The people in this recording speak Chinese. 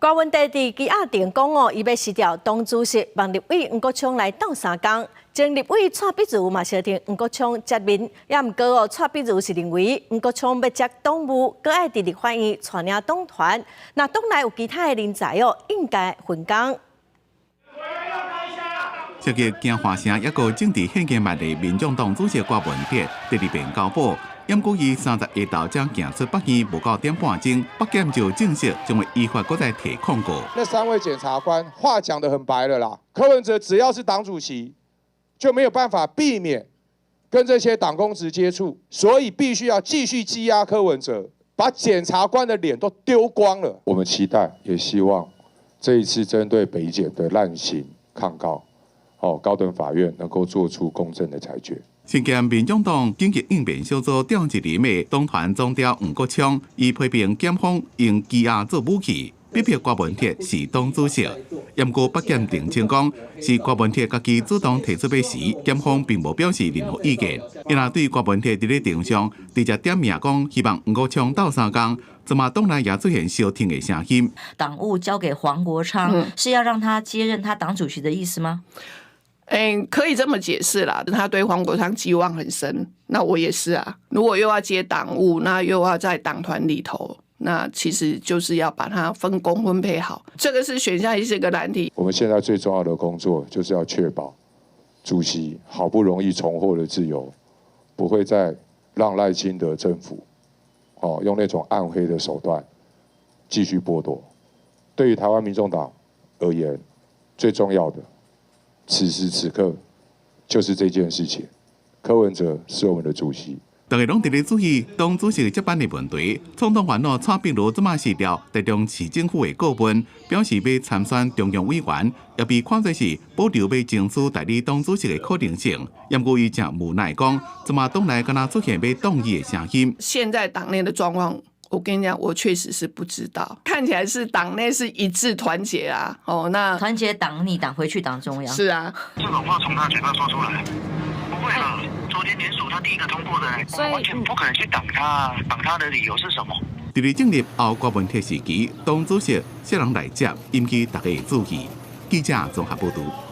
郭文帝伫记者电讲哦，伊要辞掉党主席，帮立委黄国昌来斗3工。前立委蔡壁如嘛小听黄国昌接面，也毋过哦，蔡壁如是认为黄国昌要接党务，搁爱直立法院带领党团。那党内有其他的人才哦，应该分工。涉及惊花城一个政治献金物的民众党主席郭文铁第二遍交保。因故于30下昼才行出北京，无到点半钟，北检就正式将会依法搁再提控告。那3位检察官话讲得很白了啦，柯文哲只要是党主席，就没有办法避免跟这些党公职接触，所以必须要继续羁押柯文哲，把检察官的脸都丢光了。我们期待，也希望这一次针对北检的滥行抗告，高等法院能够做出公正的裁决。身兼民众党紧急应变小组调集人的党团总调黄国昌，以批评检方用羁押做武器，逼迫郭文铁是党主席。不过北检澄清讲，是郭文铁家己主动提出要辞，检方并无表示任何意见。因也对郭文铁伫咧庭上直接点名讲，希望黄国昌斗3工。怎么党内也出现小听的声音？党务交给黄国昌，是要让他接任他党主席的意思吗？可以这么解释啦，他对黄国昌寄望很深，那我也是啊。如果又要接党务，那又要在党团里头，那其实就是要把它分工分配好，这个是选项，也是一个难题。我们现在最重要的工作就是要确保主席好不容易重获的自由，不会再让赖清德政府用那种暗黑的手段继续剥夺。对于台湾民众党而言，最重要的此时此刻就是这件事情。柯文哲是我们的主席，大家拢伫咧注意党主席接班的问题。总统烦恼蔡壁如即马辞掉台中市政府的顾问，表示要参选中央委员，也被看作是保留要争取代理党主席的可能性。不过伊正无奈讲，即马党内敢若出现要动议的声音。现在党内的状况，我跟你讲，我确实是不知道。看起来是党内是一致团结啊，那团结党逆党回去党中央。是啊，这种话从他嘴巴说出来，不会了。昨天联署他第一个通过的，我们完全不可能去挡他，挡他的理由是什么？伫咧正立后郭文铁时期，党主席少人来接，引起大家的注意。记者综合报道。